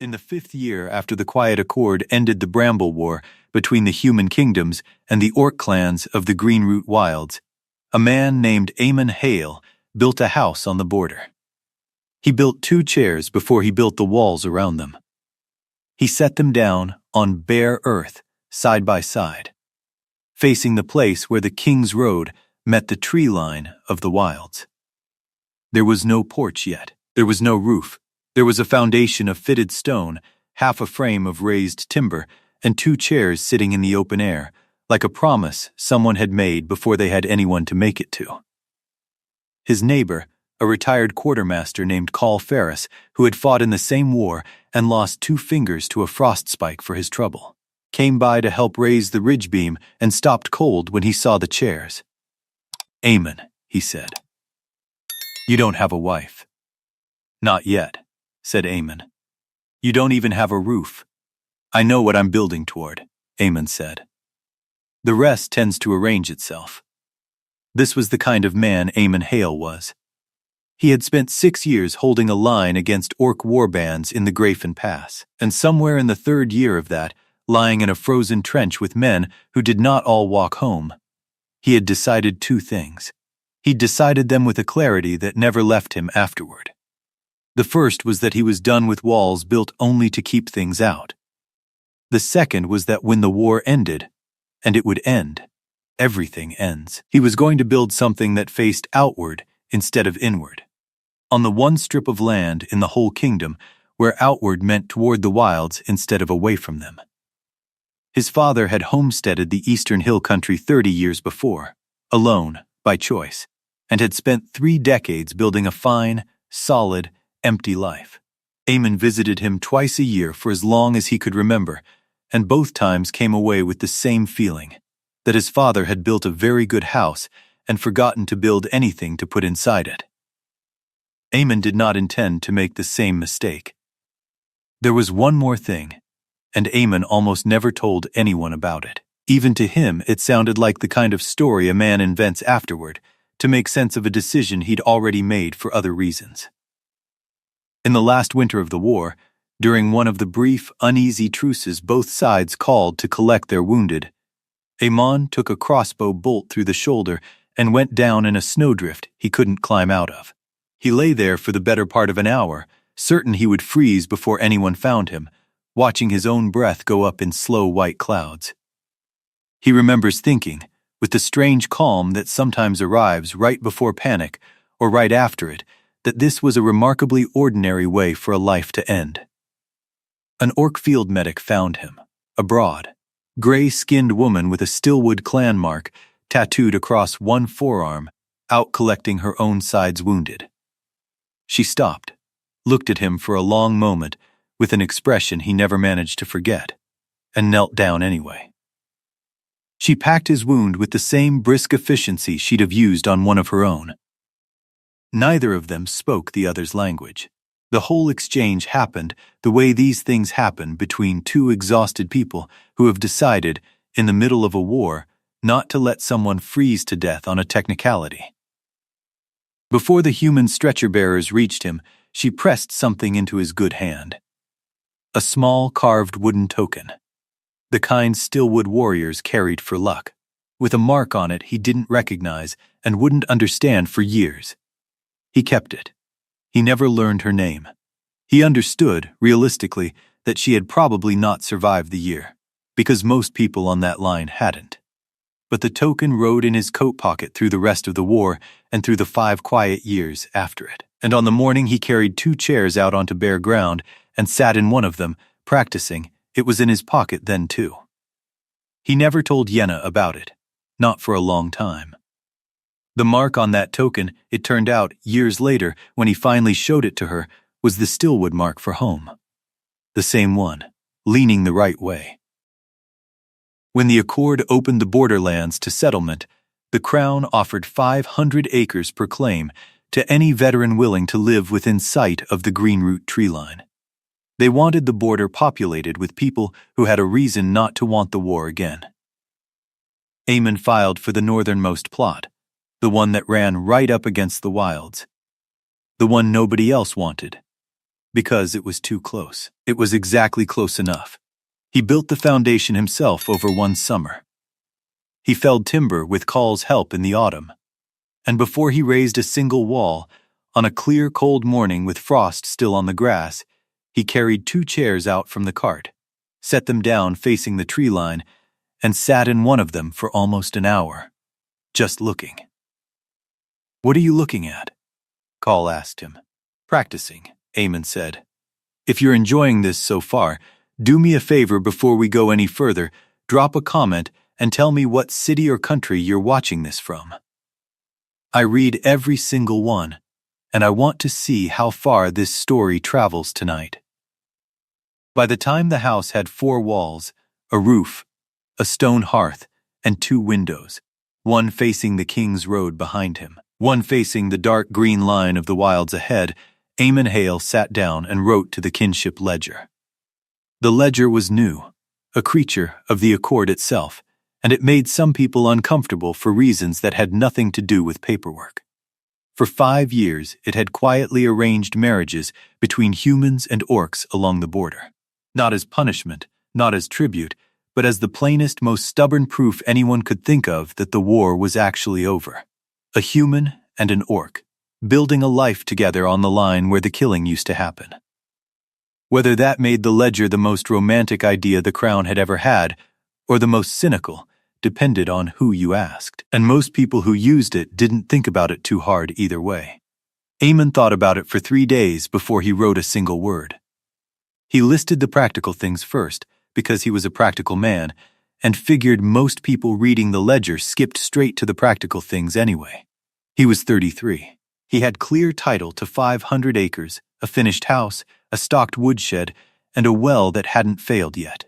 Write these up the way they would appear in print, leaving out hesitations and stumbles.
In the 5th year after the Quiet Accord ended the Bramble War between the human kingdoms and the orc clans of the Greenroot Wilds, a man named Eamon Hale built a house on the border. He built 2 chairs before he built the walls around them. He set them down on bare earth, side by side, facing the place where the King's Road met the tree line of the wilds. There was no porch yet. There was no roof. There was a foundation of fitted stone, half a frame of raised timber, and 2 chairs sitting in the open air, like a promise someone had made before they had anyone to make it to. His neighbor, a retired quartermaster named Call Ferris, who had fought in the same war and lost 2 fingers to a frost spike for his trouble, came by to help raise the ridge beam and stopped cold when he saw the chairs. "Eamon," he said, "you don't have a wife." "Not yet," said Eamon. "You don't even have a roof." "I know what I'm building toward," Eamon said. "The rest tends to arrange itself." This was the kind of man Eamon Hale was. He had spent 6 years holding a line against orc warbands in the Grafen Pass, and somewhere in the 3rd year of that, lying in a frozen trench with men who did not all walk home, he had decided 2 things. He decided them with a clarity that never left him afterward. The first was that he was done with walls built only to keep things out. The second was that when the war ended, and it would end, everything ends, he was going to build something that faced outward instead of inward, on the one strip of land in the whole kingdom where outward meant toward the wilds instead of away from them. His father had homesteaded the Eastern Hill Country 30 years before, alone, by choice, and had spent 3 decades building a fine, solid, empty life. Eamon visited him twice a year for as long as he could remember, and both times came away with the same feeling, that his father had built a very good house and forgotten to build anything to put inside it. Eamon did not intend to make the same mistake. There was one more thing, and Eamon almost never told anyone about it. Even to him, it sounded like the kind of story a man invents afterward to make sense of a decision he'd already made for other reasons. In the last winter of the war, during one of the brief, uneasy truces both sides called to collect their wounded, Eamon took a crossbow bolt through the shoulder and went down in a snowdrift he couldn't climb out of. He lay there for the better part of an hour, certain he would freeze before anyone found him, watching his own breath go up in slow white clouds. He remembers thinking, with the strange calm that sometimes arrives right before panic or right after it, that this was a remarkably ordinary way for a life to end. An orc field medic found him, a broad, gray-skinned woman with a Stillwood clan mark tattooed across one forearm, out collecting her own side's wounded. She stopped, looked at him for a long moment with an expression he never managed to forget, and knelt down anyway. She packed his wound with the same brisk efficiency she'd have used on one of her own. Neither of them spoke the other's language. The whole exchange happened the way these things happen between 2 exhausted people who have decided, in the middle of a war, not to let someone freeze to death on a technicality. Before the human stretcher-bearers reached him, she pressed something into his good hand. A small carved wooden token, the kind Stillwood warriors carried for luck, with a mark on it he didn't recognize and wouldn't understand for years. He kept it. He never learned her name. He understood, realistically, that she had probably not survived the year, because most people on that line hadn't. But the token rode in his coat pocket through the rest of the war and through the 5 quiet years after it. And on the morning he carried 2 chairs out onto bare ground and sat in one of them, practicing. It was in his pocket then, too. He never told Yenna about it, not for a long time. The mark on that token, it turned out, years later, when he finally showed it to her, was the Stillwood mark for home. The same one, leaning the right way. When the Accord opened the borderlands to settlement, the Crown offered 500 acres per claim to any veteran willing to live within sight of the Greenroot tree line. They wanted the border populated with people who had a reason not to want the war again. Eamon filed for the northernmost plot, the one that ran right up against the wilds, the one nobody else wanted, because it was too close. It was exactly close enough. He built the foundation himself over one summer. He felled timber with Call's help in the autumn. And before he raised a single wall, on a clear, cold morning with frost still on the grass, he carried 2 chairs out from the cart, set them down facing the tree line, and sat in one of them for almost an hour, just looking. "What are you looking at?" Call asked him. "Practicing," Eamon said. "If you're enjoying this so far, do me a favor before we go any further, drop a comment and tell me what city or country you're watching this from. I read every single one, and I want to see how far this story travels tonight." By the time the house had 4 walls, a roof, a stone hearth, and 2 windows, one facing the King's Road behind him, one facing the dark green line of the wilds ahead, Eamon Hale sat down and wrote to the kinship ledger. The ledger was new, a creature of the accord itself, and it made some people uncomfortable for reasons that had nothing to do with paperwork. For 5 years, it had quietly arranged marriages between humans and orcs along the border. Not as punishment, not as tribute, but as the plainest, most stubborn proof anyone could think of that the war was actually over. A human and an orc, building a life together on the line where the killing used to happen. Whether that made the ledger the most romantic idea the Crown had ever had, or the most cynical, depended on who you asked. And most people who used it didn't think about it too hard either way. Eamon thought about it for 3 days before he wrote a single word. He listed the practical things first, because he was a practical man, and figured most people reading the ledger skipped straight to the practical things anyway. He was 33. He had clear title to 500 acres, a finished house, a stocked woodshed, and a well that hadn't failed yet.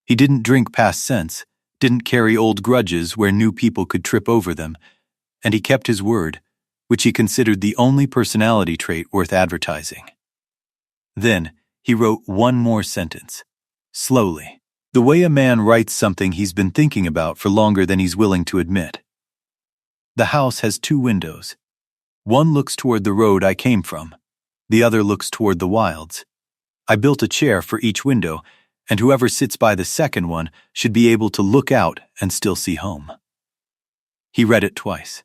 He didn't drink past sense, didn't carry old grudges where new people could trip over them, and he kept his word, which he considered the only personality trait worth advertising. Then, he wrote one more sentence, slowly, the way a man writes something he's been thinking about for longer than he's willing to admit. "The house has 2 windows. One looks toward the road I came from. The other looks toward the wilds. I built a chair for each window, and whoever sits by the second one should be able to look out and still see home." He read it twice.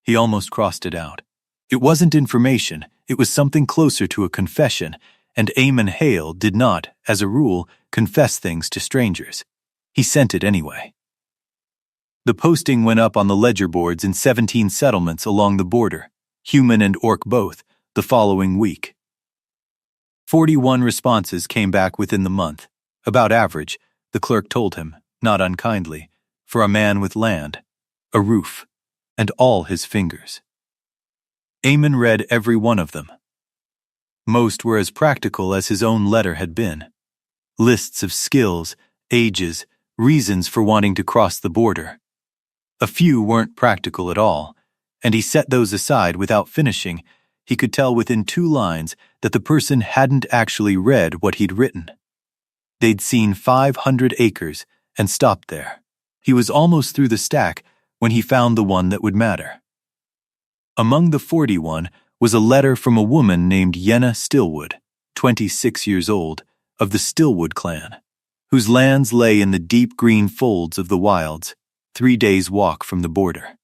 He almost crossed it out. It wasn't information, it was something closer to a confession, and Eamon Hale did not, as a rule, confess things to strangers. He sent it anyway. The posting went up on the ledger boards in 17 settlements along the border, human and orc both, the following week. 41 responses came back within the month, about average, the clerk told him, not unkindly, for a man with land, a roof, and all his fingers. Eamon read every one of them. Most were as practical as his own letter had been. Lists of skills, ages, reasons for wanting to cross the border. A few weren't practical at all, and he set those aside without finishing. He could tell within 2 lines that the person hadn't actually read what he'd written. They'd seen 500 acres and stopped there. He was almost through the stack when he found the one that would matter. Among the 41 was a letter from a woman named Yenna Stillwood, 26 years old, of the Stillwood clan, whose lands lay in the deep green folds of the wilds, 3 days' walk from the border.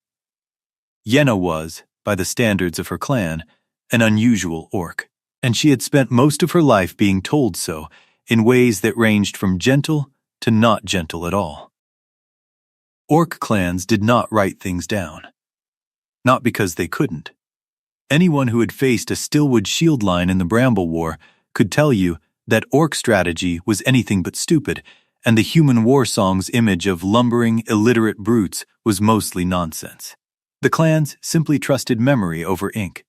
Yenna was, by the standards of her clan, an unusual orc, and she had spent most of her life being told so in ways that ranged from gentle to not gentle at all. Orc clans did not write things down. Not because they couldn't. Anyone who had faced a Stillwood shield line in the Bramble War could tell you that orc strategy was anything but stupid, and the human war song's image of lumbering, illiterate brutes was mostly nonsense. The clans simply trusted memory over ink.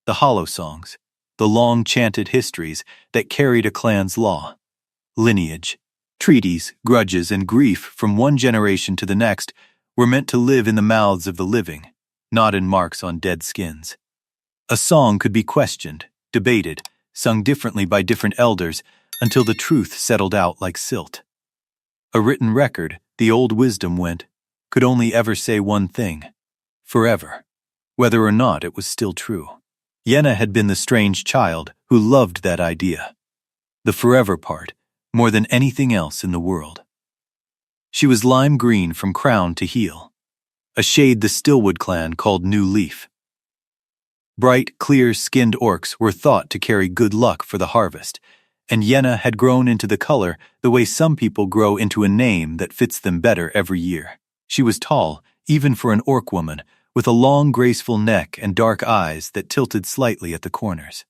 The hollow songs, the long chanted histories that carried a clan's law, lineage, treaties, grudges, and grief from one generation to the next were meant to live in the mouths of the living, not in marks on dead skins. A song could be questioned, debated, sung differently by different elders until the truth settled out like silt. A written record, the old wisdom went, could only ever say one thing, forever, whether or not it was still true. Yenna had been the strange child who loved that idea. The forever part, more than anything else in the world. She was lime green from crown to heel, a shade the Stillwood clan called New Leaf. Bright, clear-skinned orcs were thought to carry good luck for the harvest, and Yenna had grown into the color the way some people grow into a name that fits them better every year. She was tall, even for an orc woman, with a long, graceful neck and dark eyes that tilted slightly at the corners.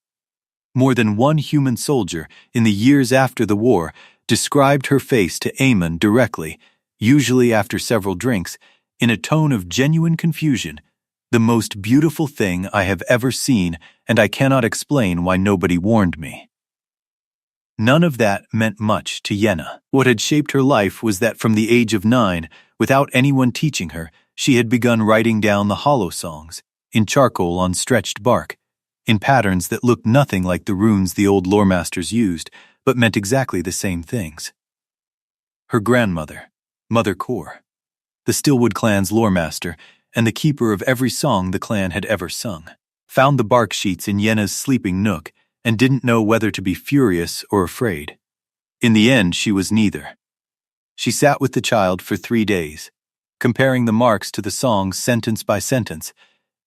More than one human soldier, in the years after the war, described her face to Aemon directly, usually after several drinks, in a tone of genuine confusion. "The most beautiful thing I have ever seen, and I cannot explain why nobody warned me." None of that meant much to Yenna. What had shaped her life was that from the age of 9, without anyone teaching her, she had begun writing down the hollow songs, in charcoal on stretched bark, in patterns that looked nothing like the runes the old loremasters used, but meant exactly the same things. Her grandmother, Mother Kor, the Stillwood clan's loremaster, and the keeper of every song the clan had ever sung, found the bark sheets in Yenna's sleeping nook and didn't know whether to be furious or afraid. In the end, she was neither. She sat with the child for 3 days, comparing the marks to the songs sentence by sentence,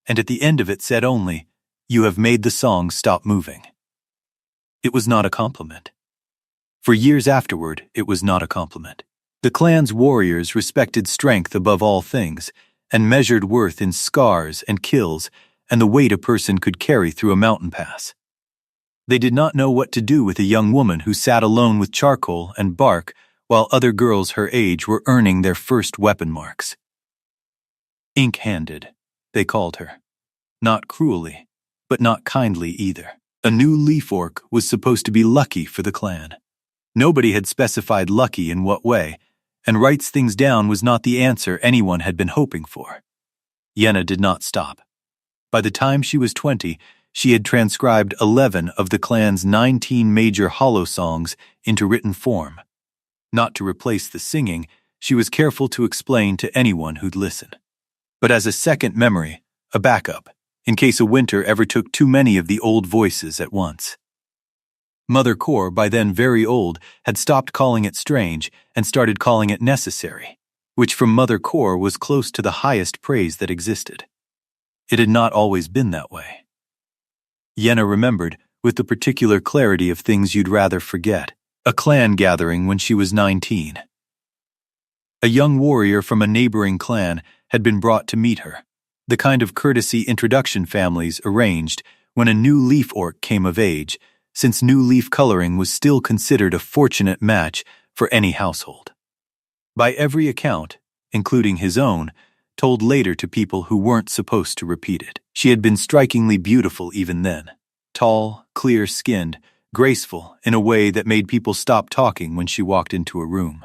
and at the end of it said only, "You have made the song stop moving." It was not a compliment. For years afterward, it was not a compliment. The clan's warriors respected strength above all things, and measured worth in scars and kills and the weight a person could carry through a mountain pass. They did not know what to do with a young woman who sat alone with charcoal and bark while other girls her age were earning their first weapon marks. Ink-handed, they called her. Not cruelly, but not kindly either. A new leaf orc was supposed to be lucky for the clan. Nobody had specified lucky in what way, and writes things down was not the answer anyone had been hoping for. Yenna did not stop. By the time she was 20, she had transcribed 11 of the clan's 19 major hollow songs into written form. Not to replace the singing, she was careful to explain to anyone who'd listen. But as a second memory, a backup, in case a winter ever took too many of the old voices at once. Mother Kor, by then very old, had stopped calling it strange and started calling it necessary, which from Mother Kor was close to the highest praise that existed. It had not always been that way. Yenna remembered, with the particular clarity of things you'd rather forget, a clan gathering when she was 19. A young warrior from a neighboring clan had been brought to meet her, the kind of courtesy introduction families arranged when a new leaf orc came of age, since new leaf coloring was still considered a fortunate match for any household. By every account, including his own, told later to people who weren't supposed to repeat it, she had been strikingly beautiful even then. Tall, clear-skinned, graceful in a way that made people stop talking when she walked into a room.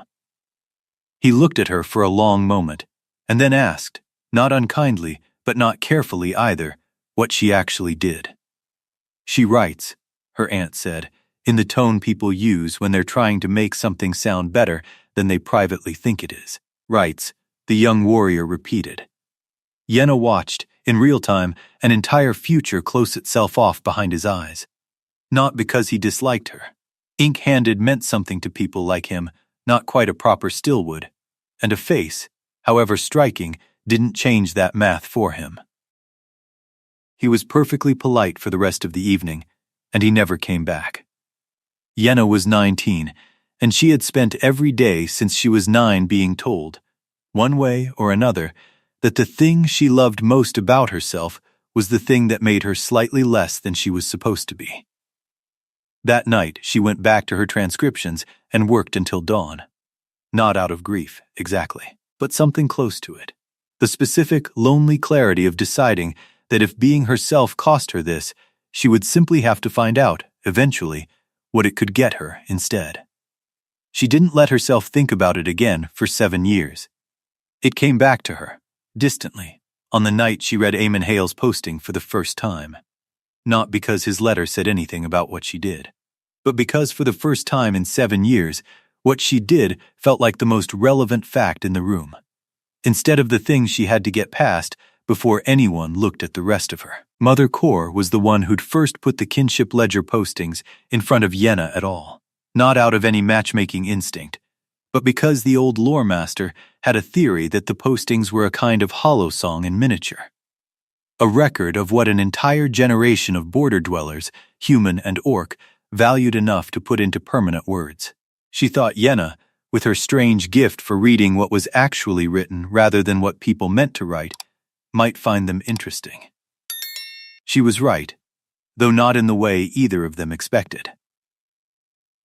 He looked at her for a long moment, and then asked, not unkindly, but not carefully either, what she actually did. "She writes," her aunt said, in the tone people use when they're trying to make something sound better than they privately think it is. "Writes," the young warrior repeated. Yenna watched, in real time, an entire future close itself off behind his eyes. Not because he disliked her. Ink-handed meant something to people like him, not quite a proper Stillwood, and a face, however striking, didn't change that math for him. He was perfectly polite for the rest of the evening, and he never came back. Yenna was 19, and she had spent every day since she was 9 being told, one way or another, that the thing she loved most about herself was the thing that made her slightly less than she was supposed to be. That night, she went back to her transcriptions and worked until dawn. Not out of grief, exactly, but something close to it. The specific, lonely clarity of deciding that if being herself cost her this, she would simply have to find out, eventually, what it could get her instead. She didn't let herself think about it again for 7 years. It came back to her, distantly, on the night she read Eamon Hale's posting for the first time. Not because his letter said anything about what she did, but because for the first time in 7 years, what she did felt like the most relevant fact in the room. Instead of the things she had to get past before anyone looked at the rest of her. Mother Kor was the one who'd first put the kinship ledger postings in front of Yenna at all, not out of any matchmaking instinct, but because the old lore master had a theory that the postings were a kind of hollow song in miniature. A record of what an entire generation of border dwellers, human and orc, valued enough to put into permanent words. She thought Yenna, with her strange gift for reading what was actually written rather than what people meant to write, might find them interesting. She was right, though not in the way either of them expected.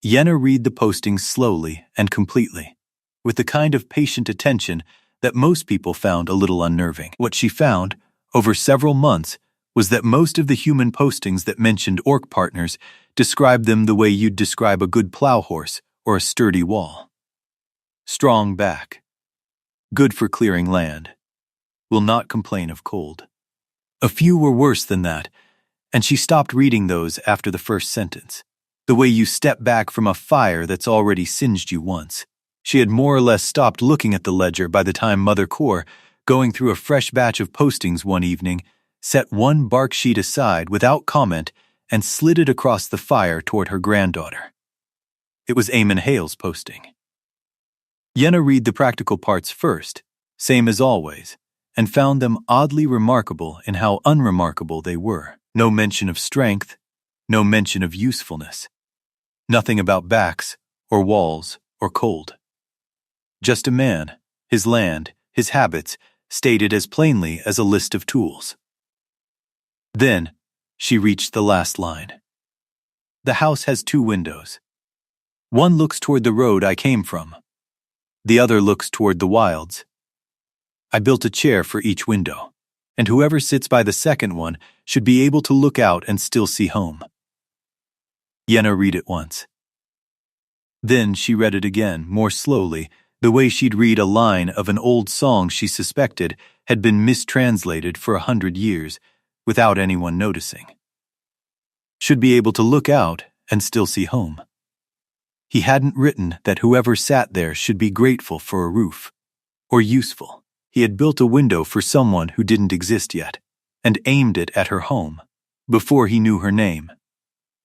Yenna read the postings slowly and completely, with the kind of patient attention that most people found a little unnerving. What she found, over several months, was that most of the human postings that mentioned orc partners described them the way you'd describe a good plow horse or a sturdy wall. Strong back. Good for clearing land. Will not complain of cold. A few were worse than that, and she stopped reading those after the first sentence. The way you step back from a fire that's already singed you once. She had more or less stopped looking at the ledger by the time Mother Kor, going through a fresh batch of postings one evening, set one bark sheet aside without comment and slid it across the fire toward her granddaughter. It was Eamon Hale's posting. Yenna read the practical parts first, same as always, and found them oddly remarkable in how unremarkable they were. No mention of strength, no mention of usefulness. Nothing about backs, or walls, or cold. Just a man, his land, his habits, stated as plainly as a list of tools. Then, she reached the last line. The house has 2 windows. One looks toward the road I came from. The other looks toward the wilds. I built a chair for each window, and whoever sits by the second one should be able to look out and still see home. Yenna read it once. Then she read it again, more slowly, the way she'd read a line of an old song she suspected had been mistranslated for 100 years, without anyone noticing. Should be able to look out and still see home. He hadn't written that whoever sat there should be grateful for a roof, or useful. He had built a window for someone who didn't exist yet, and aimed it at her home, before he knew her name.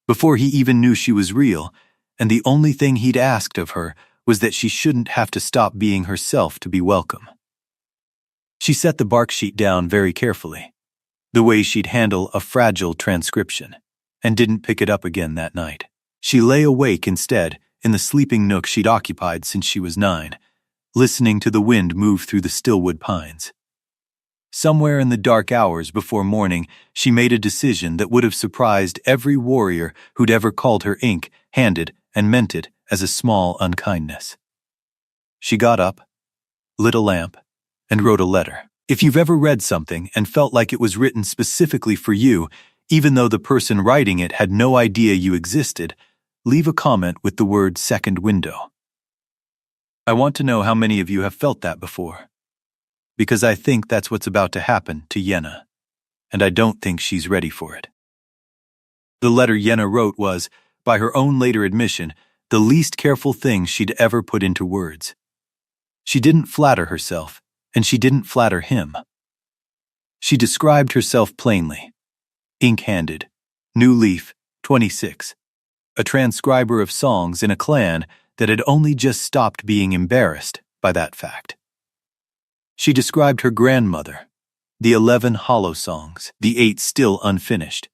Before he even knew she was real, and the only thing he'd asked of her was that she shouldn't have to stop being herself to be welcome. She set the bark sheet down very carefully, the way she'd handle a fragile transcription, and didn't pick it up again that night. She lay awake instead in the sleeping nook she'd occupied since she was 9, listening to the wind move through the stillwood pines. Somewhere in the dark hours before morning, she made a decision that would have surprised every warrior who'd ever called her ink-handed and meant it as a small unkindness. She got up, lit a lamp, and wrote a letter. If you've ever read something and felt like it was written specifically for you, even though the person writing it had no idea you existed, leave a comment with the word second window. I want to know how many of you have felt that before, because I think that's what's about to happen to Yenna, and I don't think she's ready for it. The letter Yenna wrote was, by her own later admission, the least careful thing she'd ever put into words. She didn't flatter herself, and she didn't flatter him. She described herself plainly. Ink-handed, New Leaf, 26. A transcriber of songs in a clan that had only just stopped being embarrassed by that fact. She described her grandmother, the 11 hollow songs, the 8 still unfinished.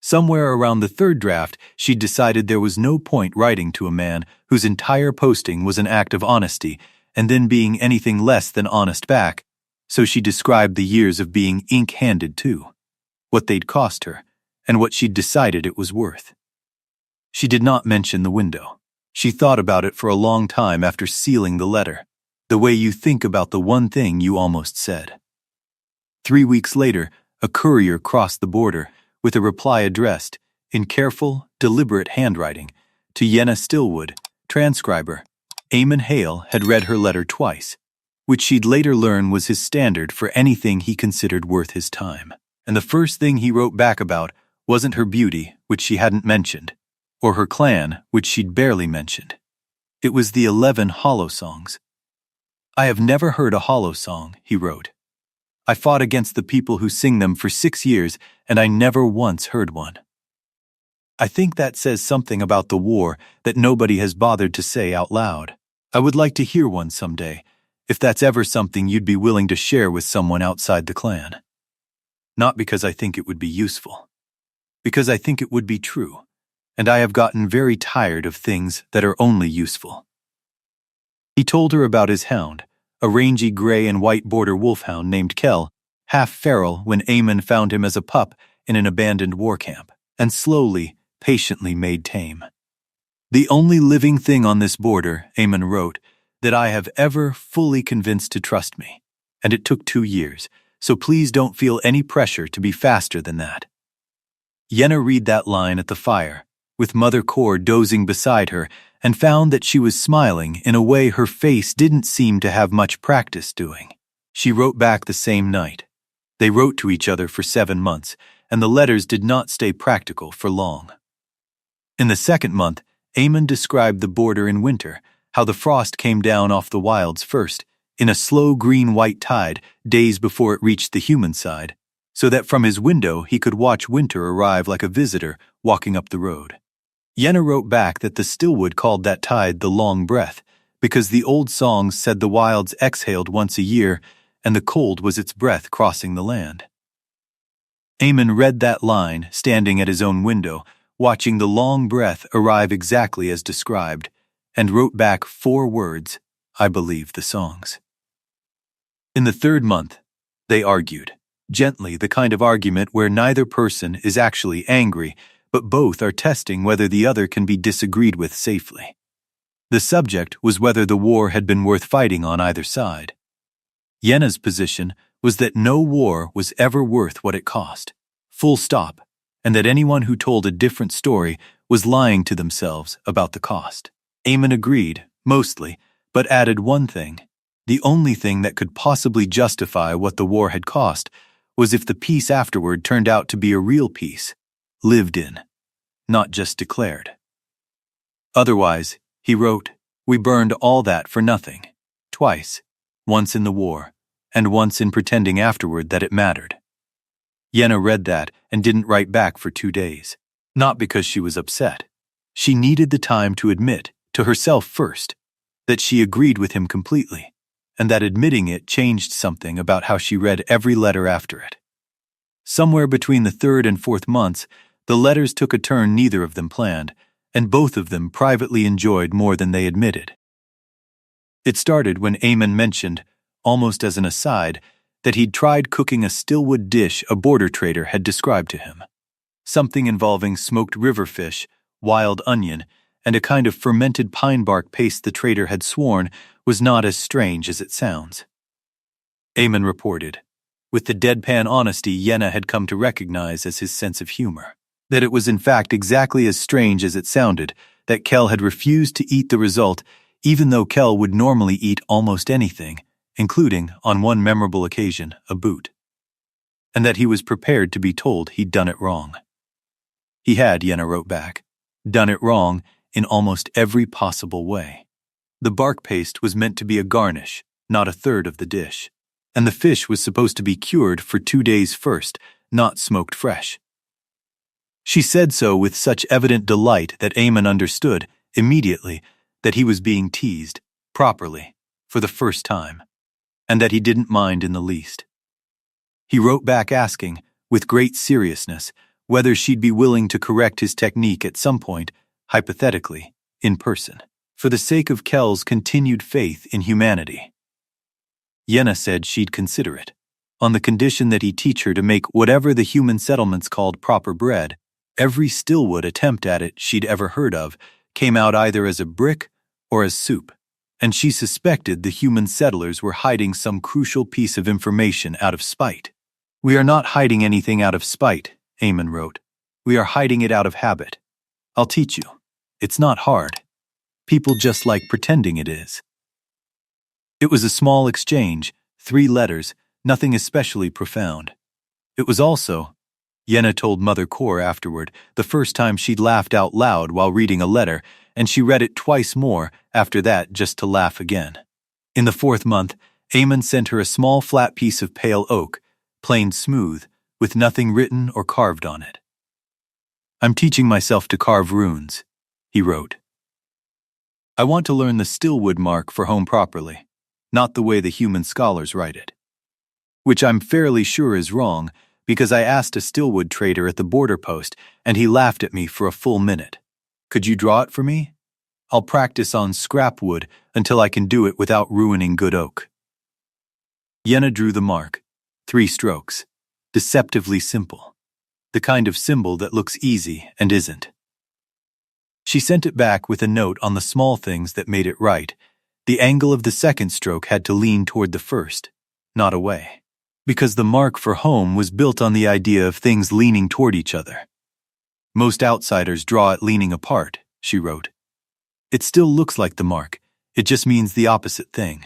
Somewhere around the 3rd draft, she'd decided there was no point writing to a man whose entire posting was an act of honesty and then being anything less than honest back, so she described the years of being ink-handed too, what they'd cost her, and what she'd decided it was worth. She did not mention the window. She thought about it for a long time after sealing the letter, the way you think about the one thing you almost said. 3 weeks later, a courier crossed the border with a reply addressed, in careful, deliberate handwriting, to Yenna Stillwood, transcriber. Eamon Hale had read her letter twice, which she'd later learn was his standard for anything he considered worth his time. And the first thing he wrote back about wasn't her beauty, which she hadn't mentioned, or her clan, which she'd barely mentioned. It was the 11 hollow songs. I have never heard a hollow song, he wrote. I fought against the people who sing them for 6 years, and I never once heard one. I think that says something about the war that nobody has bothered to say out loud. I would like to hear one someday, if that's ever something you'd be willing to share with someone outside the clan. Not because I think it would be useful. Because I think it would be true, and I have gotten very tired of things that are only useful. He told her about his hound, a rangy gray and white border wolfhound named Kell, half feral when Eamon found him as a pup in an abandoned war camp, and slowly, patiently made tame. The only living thing on this border, Eamon wrote, that I have ever fully convinced to trust me, and it took 2 years, so please don't feel any pressure to be faster than that. Yenna read that line at the fire, with Mother Core dozing beside her, and found that she was smiling in a way her face didn't seem to have much practice doing. She wrote back the same night. They wrote to each other for 7 months, and the letters did not stay practical for long. In the second month, Eamon described the border in winter, how the frost came down off the wilds first, in a slow green-white tide, days before it reached the human side, so that from his window he could watch winter arrive like a visitor walking up the road. Yenna wrote back that the Stillwood called that tide the long breath, because the old songs said the wilds exhaled once a year, and the cold was its breath crossing the land. Eamon read that line, standing at his own window, watching the long breath arrive exactly as described, and wrote back 4 words, I believe the songs. In the third month, they argued, gently, the kind of argument where neither person is actually angry, but both are testing whether the other can be disagreed with safely. The subject was whether the war had been worth fighting on either side. Yenna's position was that no war was ever worth what it cost, full stop, and that anyone who told a different story was lying to themselves about the cost. Eamon agreed, mostly, but added one thing. The only thing that could possibly justify what the war had cost was if the peace afterward turned out to be a real peace, lived in, not just declared. Otherwise, he wrote, we burned all that for nothing, twice, once in the war, and once in pretending afterward that it mattered. Yenna read that and didn't write back for 2 days, not because she was upset. She needed the time to admit, to herself first, that she agreed with him completely, and that admitting it changed something about how she read every letter after it. Somewhere between the 3rd and 4th months, the letters took a turn neither of them planned, and both of them privately enjoyed more than they admitted. It started when Eamon mentioned, almost as an aside, that he'd tried cooking a Stillwood dish a border trader had described to him. Something involving smoked river fish, wild onion, and a kind of fermented pine bark paste the trader had sworn was not as strange as it sounds. Eamon reported, with the deadpan honesty Yenna had come to recognize as his sense of humor, that it was in fact exactly as strange as it sounded, that Kell had refused to eat the result, even though Kell would normally eat almost anything, including, on one memorable occasion, a boot, and that he was prepared to be told he'd done it wrong. He had, Yenna wrote back, done it wrong in almost every possible way. The bark paste was meant to be a garnish, not a third of the dish, and the fish was supposed to be cured for 2 days first, not smoked fresh. She said so with such evident delight that Eamon understood, immediately, that he was being teased, properly, for the first time, and that he didn't mind in the least. He wrote back asking, with great seriousness, whether she'd be willing to correct his technique at some point, hypothetically, in person, for the sake of Kell's continued faith in humanity. Yenna said she'd consider it, on the condition that he teach her to make whatever the human settlements called proper bread. Every Stillwood attempt at it she'd ever heard of came out either as a brick or as soup, and she suspected the human settlers were hiding some crucial piece of information out of spite. We are not hiding anything out of spite, Eamon wrote. We are hiding it out of habit. I'll teach you. It's not hard. People just like pretending it is. It was a small exchange, 3 letters, nothing especially profound. It was also, Yenna told Mother Core afterward, the first time she'd laughed out loud while reading a letter, and she read it twice more after that just to laugh again. In the 4th month, Eamon sent her a small flat piece of pale oak, plain smooth, with nothing written or carved on it. "I'm teaching myself to carve runes," he wrote. "I want to learn the stillwood mark for home properly, not the way the human scholars write it. Which I'm fairly sure is wrong, because I asked a stillwood trader at the border post, and he laughed at me for a full minute. Could you draw it for me? I'll practice on scrap wood until I can do it without ruining good oak." Yenna drew the mark, 3 strokes, deceptively simple, the kind of symbol that looks easy and isn't. She sent it back with a note on the small things that made it right. The angle of the second stroke had to lean toward the first, not away, because the mark for home was built on the idea of things leaning toward each other. "Most outsiders draw it leaning apart," she wrote. "It still looks like the mark, it just means the opposite thing."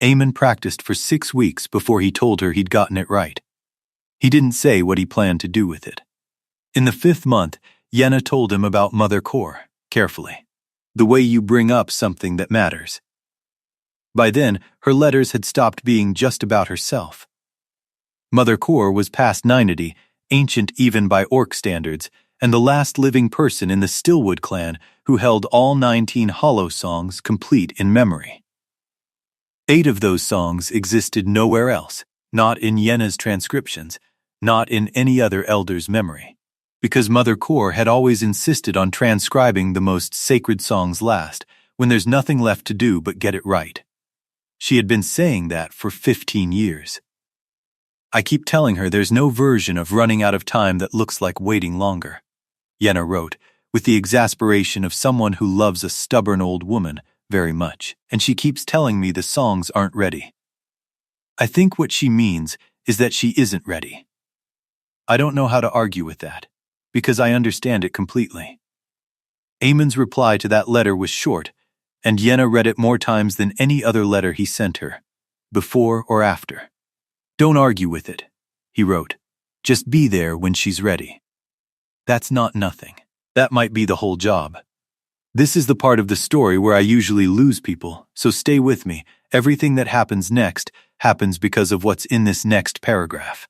Eamon practiced for 6 weeks before he told her he'd gotten it right. He didn't say what he planned to do with it. In the 5th month, Yenna told him about Mother Core, carefully. The way you bring up something that matters. By then, her letters had stopped being just about herself. Mother Core was past 90, ancient even by orc standards, and the last living person in the Stillwood clan who held all 19 hollow songs complete in memory. 8 of those songs existed nowhere else, not in Yenna's transcriptions, not in any other elder's memory, because Mother Core had always insisted on transcribing the most sacred songs last, when there's nothing left to do but get it right. She had been saying that for 15 years. "I keep telling her there's no version of running out of time that looks like waiting longer," Yenna wrote, with the exasperation of someone who loves a stubborn old woman very much, "and she keeps telling me the songs aren't ready. I think what she means is that she isn't ready. I don't know how to argue with that, because I understand it completely." Eamon's reply to that letter was short, and Yenna read it more times than any other letter he sent her, before or after. "Don't argue with it," he wrote. "Just be there when she's ready. That's not nothing. That might be the whole job. This is the part of the story where I usually lose people, so stay with me. Everything that happens next happens because of what's in this next paragraph."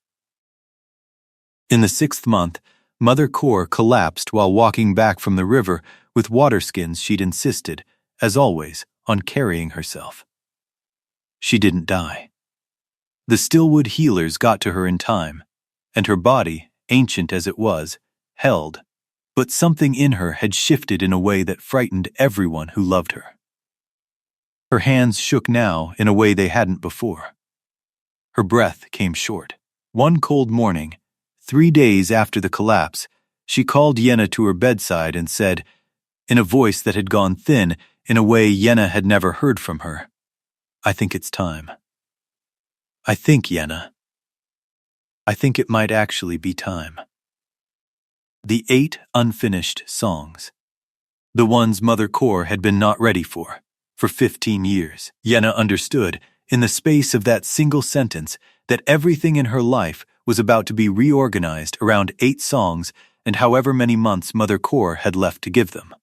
In the 6th month, Mother Core collapsed while walking back from the river with water skins she'd insisted, as always, on carrying herself. She didn't die. The Stillwood healers got to her in time, and her body, ancient as it was, held, but something in her had shifted in a way that frightened everyone who loved her. Her hands shook now in a way they hadn't before. Her breath came short. One cold morning, 3 days after the collapse, she called Yenna to her bedside and said, in a voice that had gone thin in a way Yenna had never heard from her, "I think it's time. I think, Yenna, I think it might actually be time." The 8 unfinished songs. The ones Mother Core had been not ready for 15 years. Yenna understood, in the space of that single sentence, that everything in her life was about to be reorganized around 8 songs and however many months Mother Core had left to give them.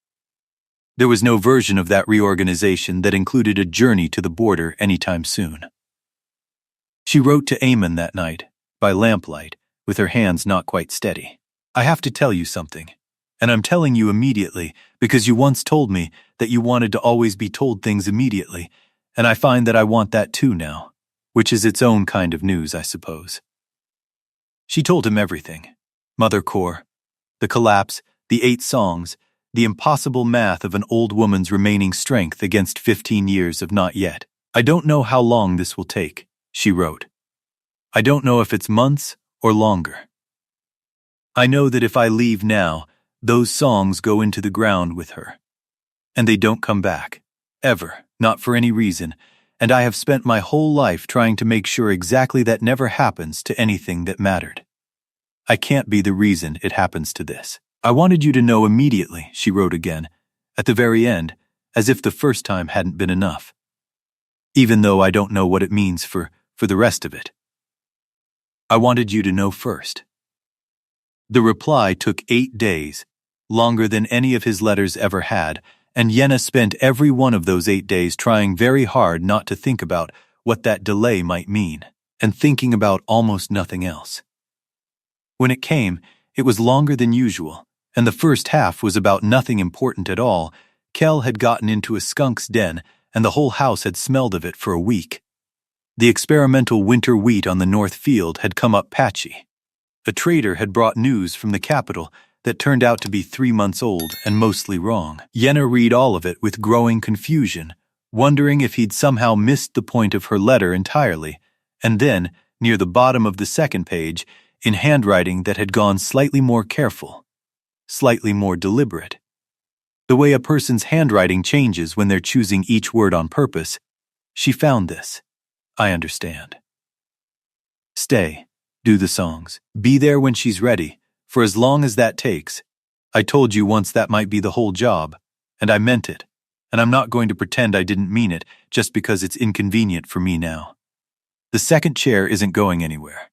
There was no version of that reorganization that included a journey to the border anytime soon. She wrote to Eamon that night, by lamplight, with her hands not quite steady. "I have to tell you something, and I'm telling you immediately because you once told me that you wanted to always be told things immediately, and I find that I want that too now, which is its own kind of news, I suppose." She told him everything. Mother Core, the collapse, the 8 songs, the impossible math of an old woman's remaining strength against 15 years of not yet. "I don't know how long this will take," she wrote. "I don't know if it's months or longer. I know that if I leave now, those songs go into the ground with her. And they don't come back. Ever. Not for any reason. And I have spent my whole life trying to make sure exactly that never happens to anything that mattered. I can't be the reason it happens to this. I wanted you to know immediately," she wrote again, at the very end, as if the first time hadn't been enough. "Even though I don't know what it means for the rest of it. I wanted you to know first." The reply took 8 days, longer than any of his letters ever had, and Yenna spent every one of those 8 days trying very hard not to think about what that delay might mean, and thinking about almost nothing else. When it came, it was longer than usual, and the first half was about nothing important at all. Kel had gotten into a skunk's den, and the whole house had smelled of it for a week. The experimental winter wheat on the north field had come up patchy. A trader had brought news from the capital that turned out to be 3 months old and mostly wrong. Yenna read all of it with growing confusion, wondering if he'd somehow missed the point of her letter entirely, and then, near the bottom of the second page, in handwriting that had gone slightly more careful, slightly more deliberate. The way a person's handwriting changes when they're choosing each word on purpose, she found this. I understand. Stay. Do the songs. Be there when she's ready, for as long as that takes. I told you once that might be the whole job, and I meant it, and I'm not going to pretend I didn't mean it just because it's inconvenient for me now. The second chair isn't going anywhere.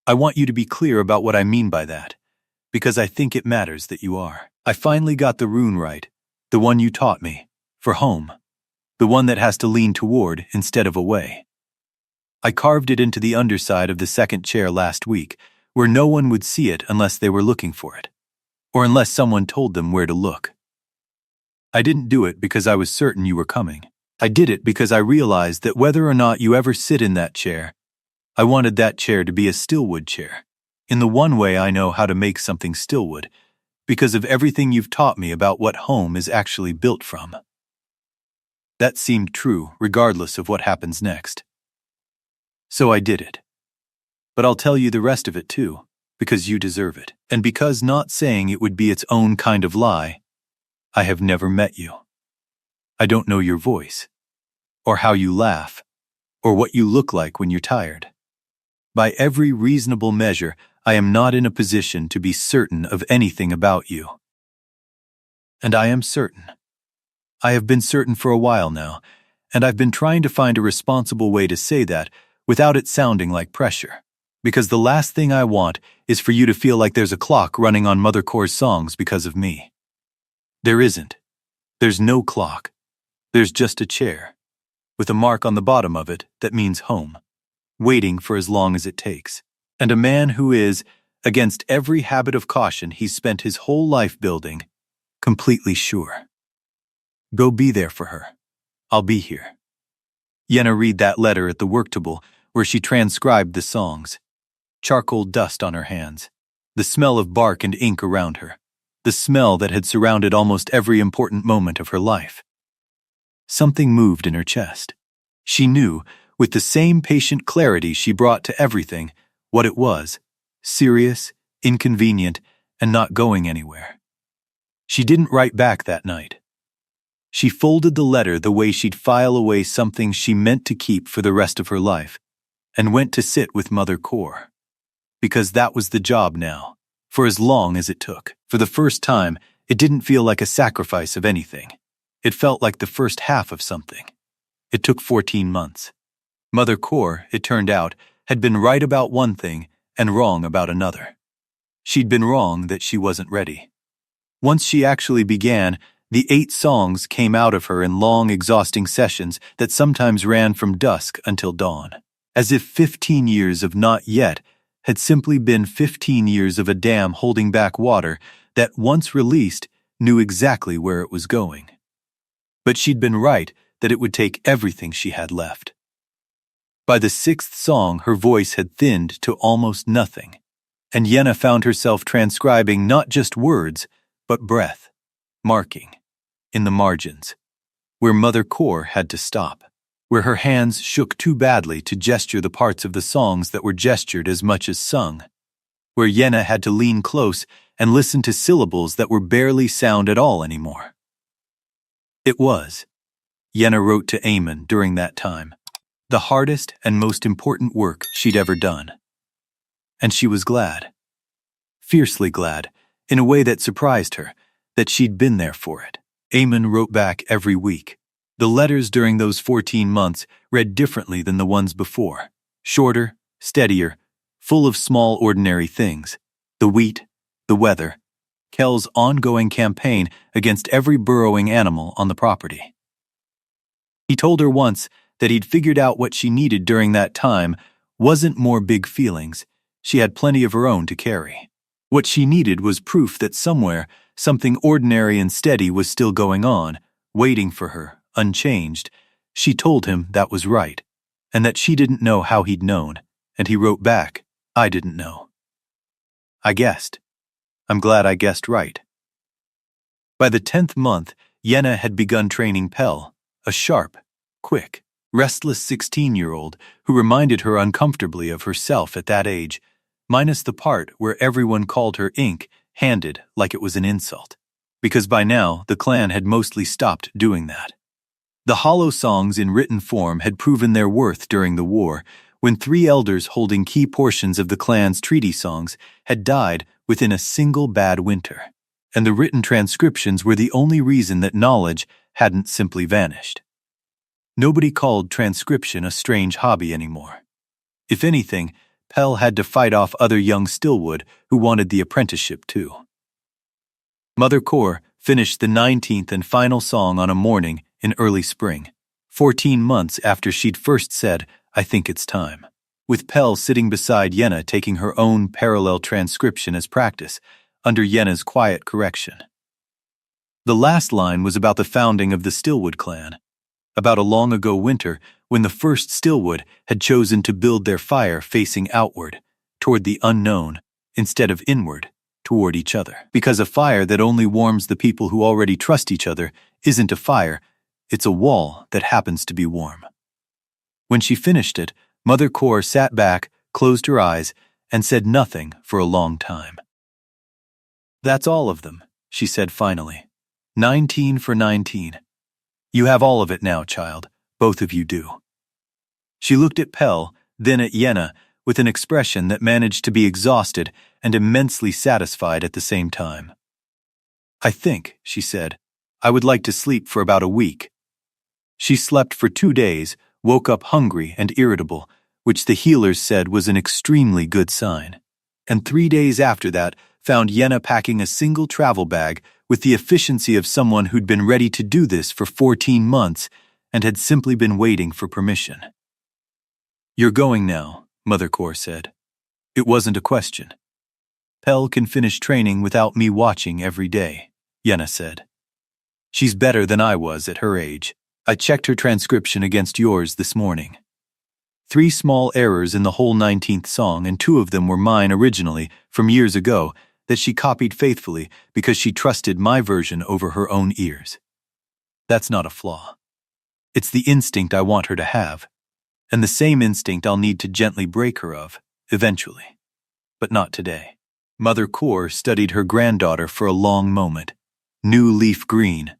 I want you to be clear about what I mean by that, because I think it matters that you are. I finally got the rune right, the one you taught me, for home, the one that has to lean toward instead of away. I carved it into the underside of the second chair last week, where no one would see it unless they were looking for it, or unless someone told them where to look. I didn't do it because I was certain you were coming. I did it because I realized that whether or not you ever sit in that chair, I wanted that chair to be a stillwood chair, in the one way I know how to make something stillwood, because of everything you've taught me about what home is actually built from. That seemed true regardless of what happens next. So I did it. But I'll tell you the rest of it too, because you deserve it, and because not saying it would be its own kind of lie. I have never met you. I don't know your voice, or how you laugh, or what you look like when you're tired. By every reasonable measure, I am not in a position to be certain of anything about you. And I am certain. I have been certain for a while now, and I've been trying to find a responsible way to say that without it sounding like pressure. Because the last thing I want is for you to feel like there's a clock running on Mother Core's songs because of me. There isn't. There's no clock. There's just a chair, with a mark on the bottom of it that means home, waiting for as long as it takes. And a man who is, against every habit of caution he's spent his whole life building, completely sure. Go be there for her. I'll be here. Yenna read that letter at the work table where she transcribed the songs. Charcoal dust on her hands, the smell of bark and ink around her, the smell that had surrounded almost every important moment of her life. Something moved in her chest. She knew, with the same patient clarity she brought to everything, what it was: serious, inconvenient, and not going anywhere. She didn't write back that night. She folded the letter the way she'd file away something she meant to keep for the rest of her life, and went to sit with Mother Core. Because that was the job now, for as long as it took. For the first time, it didn't feel like a sacrifice of anything. It felt like the first half of something. It took 14 months. Mother Core, it turned out, had been right about one thing and wrong about another. She'd been wrong that she wasn't ready. Once she actually began, the 8 songs came out of her in long, exhausting sessions that sometimes ran from dusk until dawn. As if 15 years of not yet had simply been 15 years of a dam holding back water that, once released, knew exactly where it was going. But she'd been right that it would take everything she had left. By the 6th song, her voice had thinned to almost nothing, and Yenna found herself transcribing not just words, but breath, marking, in the margins, where Mother Core had to stop, where her hands shook too badly to gesture the parts of the songs that were gestured as much as sung, where Yenna had to lean close and listen to syllables that were barely sound at all anymore. It was, Yenna wrote to Eamon during that time, the hardest and most important work she'd ever done. And she was glad, fiercely glad, in a way that surprised her, that she'd been there for it. Eamon wrote back every week. The letters during those 14 months read differently than the ones before. Shorter, steadier, full of small ordinary things. The wheat, the weather, Kel's ongoing campaign against every burrowing animal on the property. He told her once that he'd figured out what she needed during that time wasn't more big feelings. She had plenty of her own to carry. What she needed was proof that somewhere, something ordinary and steady was still going on, waiting for her, unchanged. She told him that was right, and that she didn't know how he'd known, and he wrote back, "I didn't know. I guessed. I'm glad I guessed right." By the 10th month, Yenna had begun training Pell, a sharp, quick, restless 16-year-old who reminded her uncomfortably of herself at that age, minus the part where everyone called her ink-handed like it was an insult, because by now the clan had mostly stopped doing that. The hollow songs in written form had proven their worth during the war, when 3 elders holding key portions of the clan's treaty songs had died within a single bad winter, and the written transcriptions were the only reason that knowledge hadn't simply vanished. Nobody called transcription a strange hobby anymore. If anything, Pell had to fight off other young Stillwood who wanted the apprenticeship too. Mother Core finished the 19th and final song on a morning in early spring, 14 months after she'd first said, "I think it's time," with Pell sitting beside Yenna taking her own parallel transcription as practice, under Yenna's quiet correction. The last line was about the founding of the Stillwood clan, about a long-ago winter when the first Stillwood had chosen to build their fire facing outward, toward the unknown, instead of inward, toward each other. Because a fire that only warms the people who already trust each other isn't a fire, it's a wall that happens to be warm. When she finished it, Mother Core sat back, closed her eyes, and said nothing for a long time. "That's all of them," she said finally. 19 for 19. You have all of it now, child. Both of you do." She looked at Pell, then at Yenna, with an expression that managed to be exhausted and immensely satisfied at the same time. "I think," she said, "I would like to sleep for about a week." She slept for 2 days, woke up hungry and irritable, which the healers said was an extremely good sign, and 3 days after that found Yenna packing a single travel bag with the efficiency of someone who'd been ready to do this for 14 months and had simply been waiting for permission. "You're going now," Mother Core said. "It wasn't a question. Pell can finish training without me watching every day," Yenna said. "She's better than I was at her age. I checked her transcription against yours this morning. 3 small errors in the whole 19th song, and 2 of them were mine originally, from years ago, that she copied faithfully because she trusted my version over her own ears. That's not a flaw. It's the instinct I want her to have, and the same instinct I'll need to gently break her of, eventually. But not today." Mother Core studied her granddaughter for a long moment. New leaf green,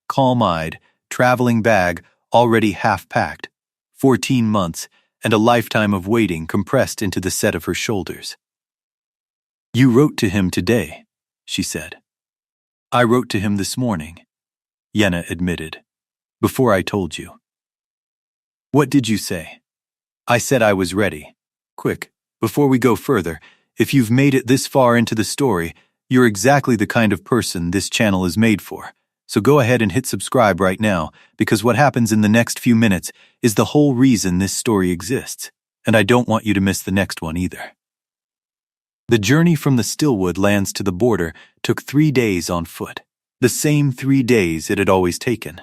calm-eyed, traveling bag already half-packed, 14 months, and a lifetime of waiting compressed into the set of her shoulders. "You wrote to him today," she said. "I wrote to him this morning," Yenna admitted, "before I told you." "What did you say?" "I said I was ready. Quick, before we go further, if you've made it this far into the story, you're exactly the kind of person this channel is made for. So go ahead and hit subscribe right now, because what happens in the next few minutes is the whole reason this story exists, and I don't want you to miss the next one either." The journey from the Stillwood lands to the border took 3 days on foot, the same 3 days it had always taken.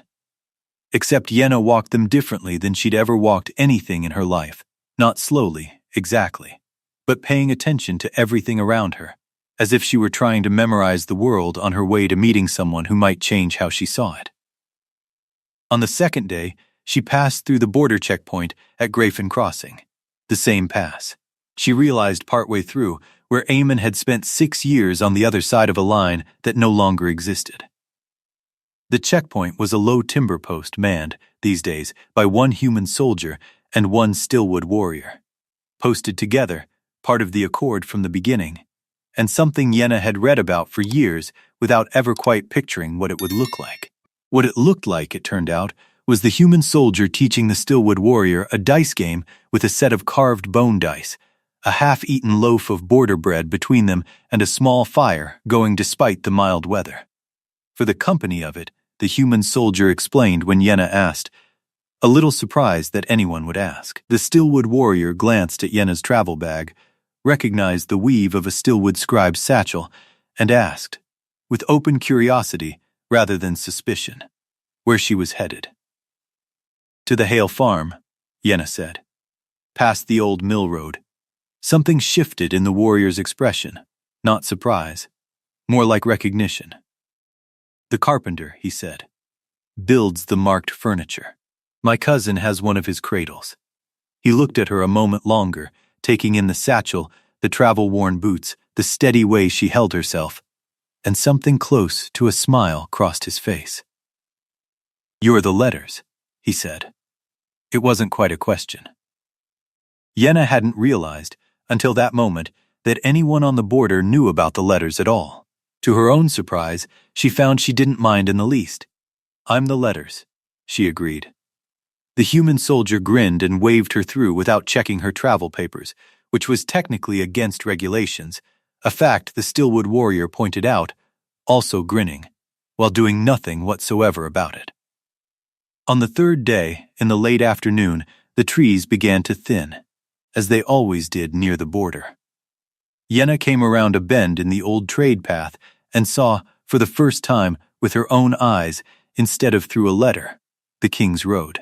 Except Yenna walked them differently than she'd ever walked anything in her life, not slowly, exactly, but paying attention to everything around her, as if she were trying to memorize the world on her way to meeting someone who might change how she saw it. On the 2nd day, she passed through the border checkpoint at Grafen Crossing, the same pass. She realized partway through where Eamon had spent 6 years on the other side of a line that no longer existed. The checkpoint was a low timber post manned, these days, by 1 human soldier and 1 Stillwood warrior. Posted together, part of the accord from the beginning, and something Yenna had read about for years without ever quite picturing what it would look like. What it looked like, it turned out, was the human soldier teaching the Stillwood warrior a dice game with a set of carved bone dice, a half-eaten loaf of border bread between them, and a small fire going despite the mild weather. For the company of it, the human soldier explained when Yenna asked, a little surprised that anyone would ask. The Stillwood warrior glanced at Yenna's travel bag, recognized the weave of a Stillwood scribe's satchel, and asked, with open curiosity rather than suspicion, where she was headed. To the Hale farm, Yenna said. Past the old mill road. Something shifted in the warrior's expression, not surprise, more like recognition. The carpenter, he said, builds the marked furniture. My cousin has one of his cradles. He looked at her a moment longer, taking in the satchel, the travel-worn boots, the steady way she held herself, and something close to a smile crossed his face. You're the letters, he said. It wasn't quite a question. Yenna hadn't realized, until that moment, that anyone on the border knew about the letters at all. To her own surprise, she found she didn't mind in the least. I'm the letters, she agreed. The human soldier grinned and waved her through without checking her travel papers, which was technically against regulations, a fact the Stillwood warrior pointed out, also grinning, while doing nothing whatsoever about it. On the third day, in the late afternoon, the trees began to thin, as they always did near the border. Yenna came around a bend in the old trade path and saw, for the first time, with her own eyes, instead of through a letter, the King's Road.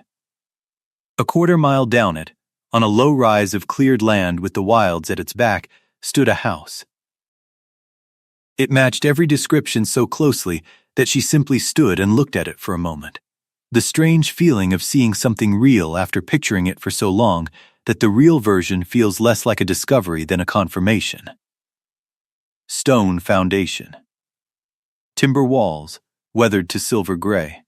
A quarter-mile down it, on a low rise of cleared land with the wilds at its back, stood a house. It matched every description so closely that she simply stood and looked at it for a moment. The strange feeling of seeing something real after picturing it for so long that the real version feels less like a discovery than a confirmation. Stone foundation. Timber walls, weathered to silver gray.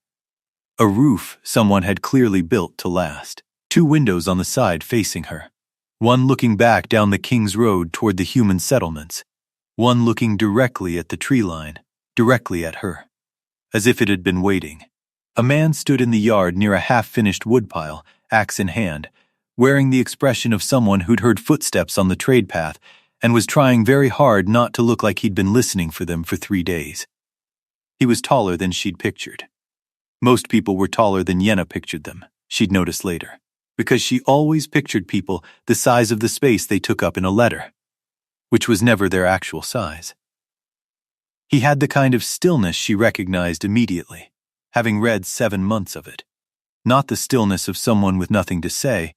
A roof someone had clearly built to last. 2 windows on the side facing her. One looking back down the King's Road toward the human settlements. One looking directly at the tree line, directly at her. As if it had been waiting. A man stood in the yard near a half-finished woodpile, axe in hand, wearing the expression of someone who'd heard footsteps on the trade path and was trying very hard not to look like he'd been listening for them for 3 days. He was taller than she'd pictured. Most people were taller than Yenna pictured them, she'd noticed later, because she always pictured people the size of the space they took up in a letter, which was never their actual size. He had the kind of stillness she recognized immediately, having read 7 months of it. Not the stillness of someone with nothing to say,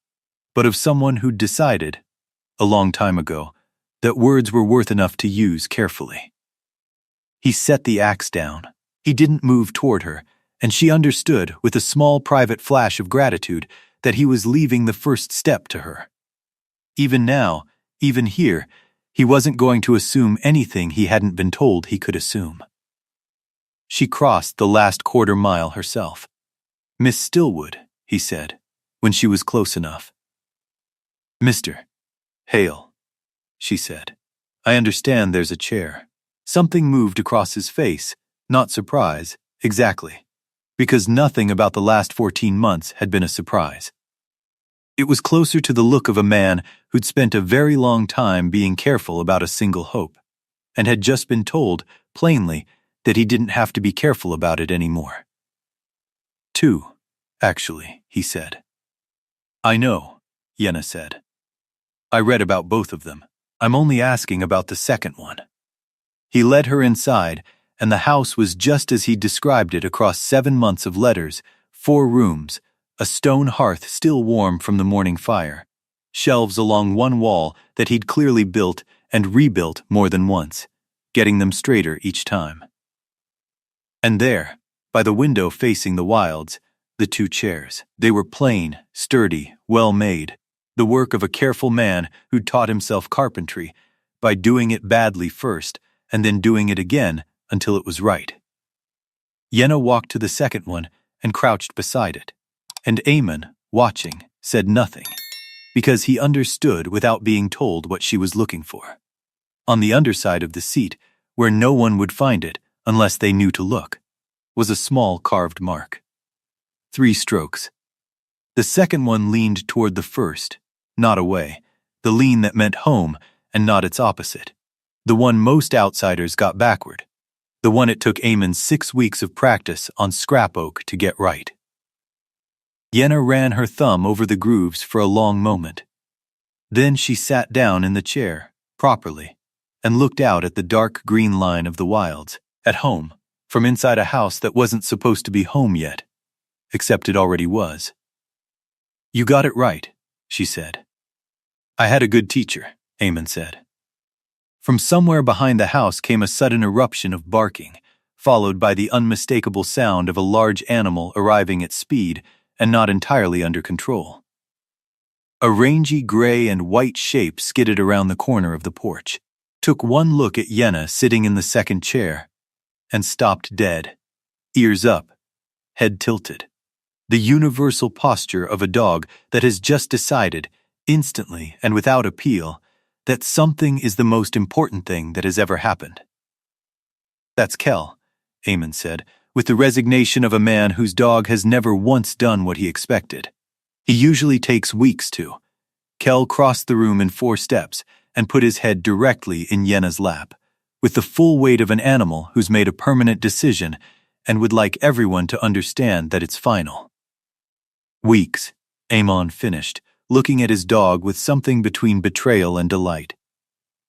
but of someone who'd decided, a long time ago, that words were worth enough to use carefully. He set the axe down. He didn't move toward her, and she understood, with a small private flash of gratitude, that he was leaving the first step to her. Even now, even here, he wasn't going to assume anything he hadn't been told he could assume. She crossed the last quarter-mile herself. Miss Stillwood, he said, when she was close enough. Mr. Hale, she said. I understand there's a chair. Something moved across his face, not surprise, exactly, because nothing about the last 14 months had been a surprise. It was closer to the look of a man who'd spent a very long time being careful about a single hope, and had just been told, plainly, that he didn't have to be careful about it anymore. 2, actually, he said. I know, Yenna said. I read about both of them. I'm only asking about the second one. He led her inside, and the house was just as he'd described it across 7 months of letters, 4 rooms, a stone hearth still warm from the morning fire, shelves along one wall that he'd clearly built and rebuilt more than once, getting them straighter each time. And there, by the window facing the wilds, the 2 chairs. They were plain, sturdy, well-made, the work of a careful man who'd taught himself carpentry by doing it badly first and then doing it again until it was right. Yenna walked to the second one and crouched beside it, and Eamon, watching, said nothing, because he understood without being told what she was looking for. On the underside of the seat, where no one would find it unless they knew to look, was a small carved mark. 3 strokes. The second one leaned toward the first, not away, the lean that meant home and not its opposite, the one most outsiders got backward, the one it took Eamon 6 weeks of practice on scrap oak to get right. Yenna ran her thumb over the grooves for a long moment. Then she sat down in the chair, properly, and looked out at the dark green line of the wilds, at home, from inside a house that wasn't supposed to be home yet, except it already was. "You got it right," she said. "I had a good teacher," Eamon said. From somewhere behind the house came a sudden eruption of barking, followed by the unmistakable sound of a large animal arriving at speed and not entirely under control. A rangy gray and white shape skidded around the corner of the porch, took one look at Yenna sitting in the second chair, and stopped dead, ears up, head tilted. The universal posture of a dog that has just decided, instantly and without appeal, that something is the most important thing that has ever happened. "That's Kel," Eamon said, with the resignation of a man whose dog has never once done what he expected. He usually takes weeks to. Kel crossed the room in 4 steps and put his head directly in Yenna's lap, with the full weight of an animal who's made a permanent decision and would like everyone to understand that it's final. "Weeks," Eamon finished, looking at his dog with something between betrayal and delight.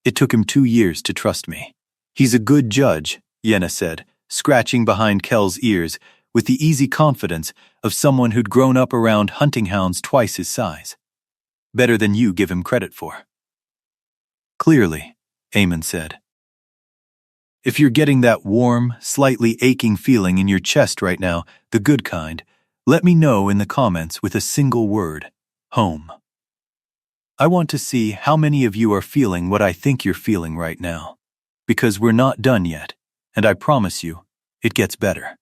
"It took him 2 years to trust me." "He's a good judge," Yenna said, scratching behind Kel's ears with the easy confidence of someone who'd grown up around hunting hounds twice his size. "Better than you give him credit for." "Clearly," Eamon said. "If you're getting that warm, slightly aching feeling in your chest right now, the good kind, let me know in the comments with a single word: home. I want to see how many of you are feeling what I think you're feeling right now, because we're not done yet, and I promise you, it gets better."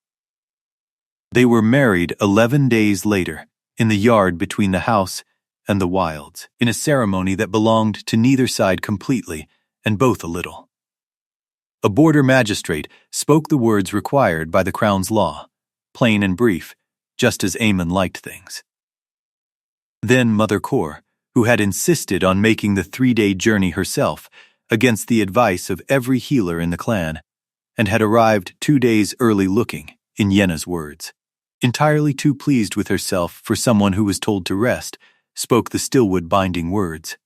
They were married 11 days later, in the yard between the house and the wilds, in a ceremony that belonged to neither side completely, and both a little. A border magistrate spoke the words required by the Crown's law, plain and brief, just as Eamon liked things. Then Mother Kor, who had insisted on making the 3-day journey herself, against the advice of every healer in the clan, and had arrived 2 days early looking, in Yenna's words, entirely too pleased with herself for someone who was told to rest, spoke the Stillwood binding words.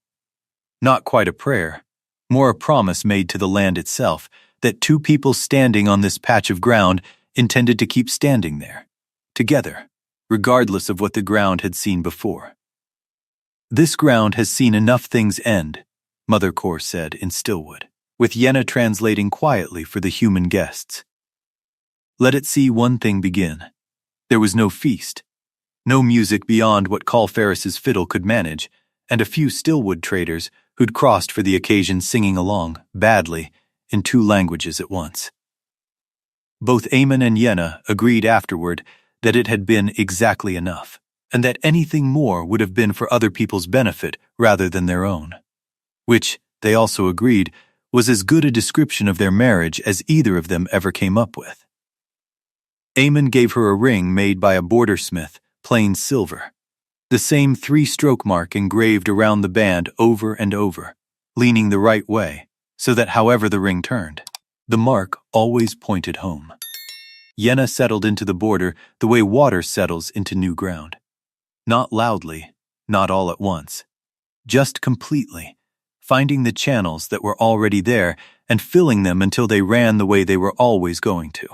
Not quite a prayer, more a promise made to the land itself, that 2 people standing on this patch of ground intended to keep standing there, together, regardless of what the ground had seen before. "This ground has seen enough things end," Mother Kor said in Stillwood, with Yenna translating quietly for the human guests. "Let it see one thing begin." There was no feast, no music beyond what Call Ferris's fiddle could manage, and a few Stillwood traders who'd crossed for the occasion singing along, badly, in 2 languages at once. Both Eamon and Yenna agreed afterward that it had been exactly enough, and that anything more would have been for other people's benefit rather than their own. Which, they also agreed, was as good a description of their marriage as either of them ever came up with. Eamon gave her a ring made by a bordersmith, plain silver. The same 3-stroke mark engraved around the band over and over, leaning the right way, so that however the ring turned, the mark always pointed home. Yenna settled into the border the way water settles into new ground. Not loudly, not all at once, just completely, finding the channels that were already there and filling them until they ran the way they were always going to.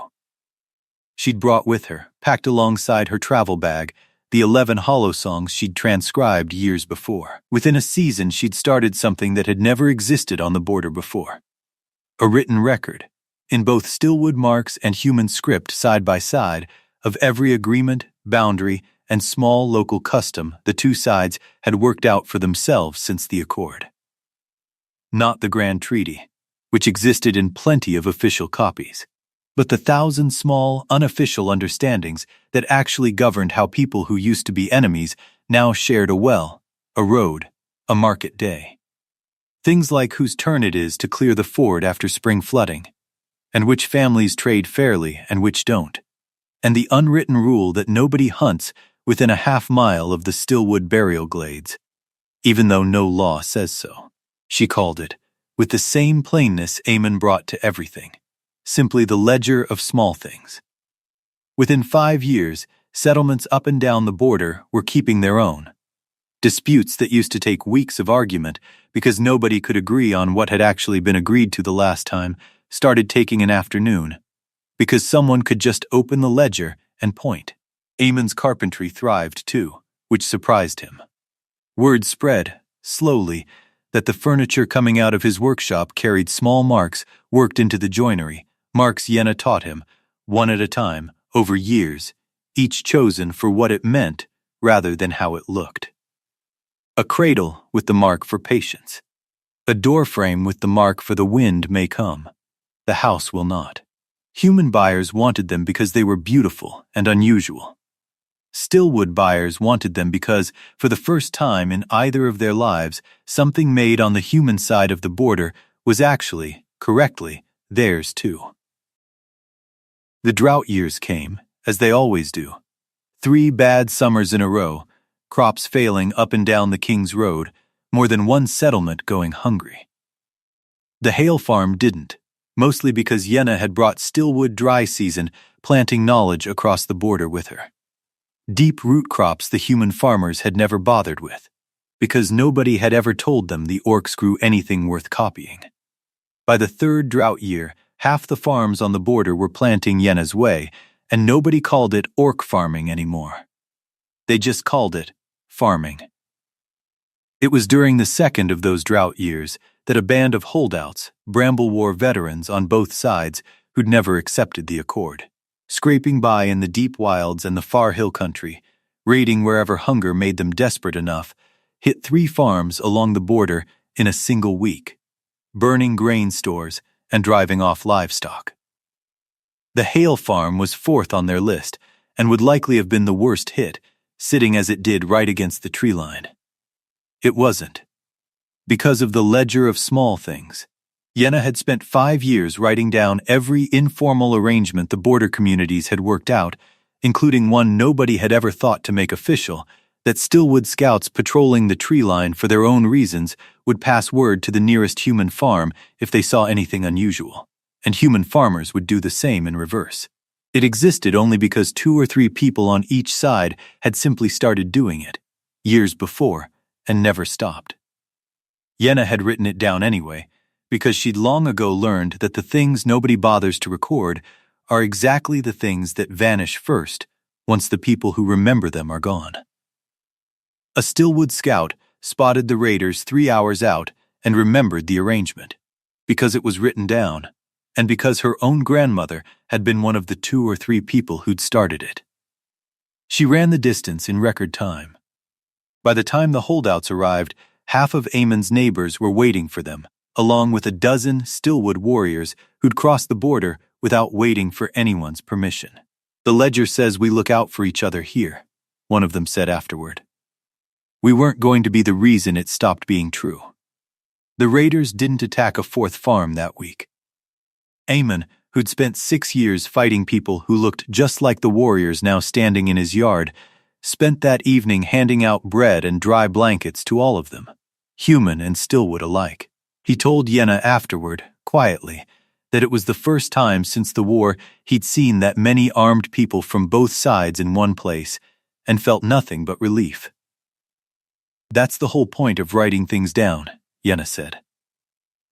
She'd brought with her, packed alongside her travel bag, the 11 hollow songs she'd transcribed years before. Within a season, she'd started something that had never existed on the border before. A written record, in both Stillwood marks and human script side by side, of every agreement, boundary, and small local custom the 2 sides had worked out for themselves since the Accord. Not the Grand Treaty, which existed in plenty of official copies, but the 1,000 small, unofficial understandings that actually governed how people who used to be enemies now shared a well, a road, a market day. Things like whose turn it is to clear the ford after spring flooding, and which families trade fairly and which don't, and the unwritten rule that nobody hunts within a half-mile of the Stillwood burial glades, even though no law says so. She called it, with the same plainness Eamon brought to everything, simply the ledger of small things. Within 5 years, Settlements up and down the border were keeping their own. Disputes that used to take weeks of argument because nobody could agree on what had actually been agreed to the last time started taking an afternoon, because someone could just open the ledger and point. Eamon's carpentry thrived too, which surprised him. Word spread, slowly, that the furniture coming out of his workshop carried small marks worked into the joinery, marks Yenna taught him, one at a time, over years, each chosen for what it meant rather than how it looked. A cradle with the mark for patience. A doorframe with the mark for the wind may come. The house will not. Human buyers wanted them because they were beautiful and unusual. Stillwood buyers wanted them because, for the first time in either of their lives, something made on the human side of the border was actually, correctly, theirs too. The drought years came, as they always do. 3 bad summers in a row, crops failing up and down the King's Road, more than one settlement going hungry. The Hale farm didn't, mostly because Yenna had brought Stillwood dry season planting knowledge across the border with her. Deep root crops the human farmers had never bothered with, because nobody had ever told them the orcs grew anything worth copying. By the 3rd drought year, half the farms on the border were planting Yenna's way, and nobody called it orc farming anymore. They just called it farming. It was during the 2nd of those drought years that a band of holdouts, Bramble War veterans on both sides who'd never accepted the accord, scraping by in the deep wilds and the far hill country, raiding wherever hunger made them desperate enough, hit 3 farms along the border in a single week, burning grain stores and driving off livestock. The Hale farm was 4th on their list and would likely have been the worst hit, sitting as it did right against the tree line. It wasn't. Because of the ledger of small things, Yenna had spent 5 years writing down every informal arrangement the border communities had worked out, including one nobody had ever thought to make official, that Stillwood scouts patrolling the tree line for their own reasons would pass word to the nearest human farm if they saw anything unusual, and human farmers would do the same in reverse. It existed only because 2 or 3 people on each side had simply started doing it, years before, and never stopped. Yenna had written it down anyway, because she'd long ago learned that the things nobody bothers to record are exactly the things that vanish first once the people who remember them are gone. A Stillwood scout spotted the raiders 3 hours out and remembered the arrangement, because it was written down, and because her own grandmother had been one of the 2 or 3 people who'd started it. She ran the distance in record time. By the time the holdouts arrived, half of Eamon's neighbors were waiting for them, along with a dozen Stillwood warriors who'd crossed the border without waiting for anyone's permission. "The ledger says we look out for each other here," one of them said afterward. "We weren't going to be the reason it stopped being true." The raiders didn't attack a 4th farm that week. Eamon, who'd spent 6 years fighting people who looked just like the warriors now standing in his yard, spent that evening handing out bread and dry blankets to all of them, human and Stillwood alike. He told Yenna afterward, quietly, that it was the first time since the war he'd seen that many armed people from both sides in one place, and felt nothing but relief. "That's the whole point of writing things down," Yenna said.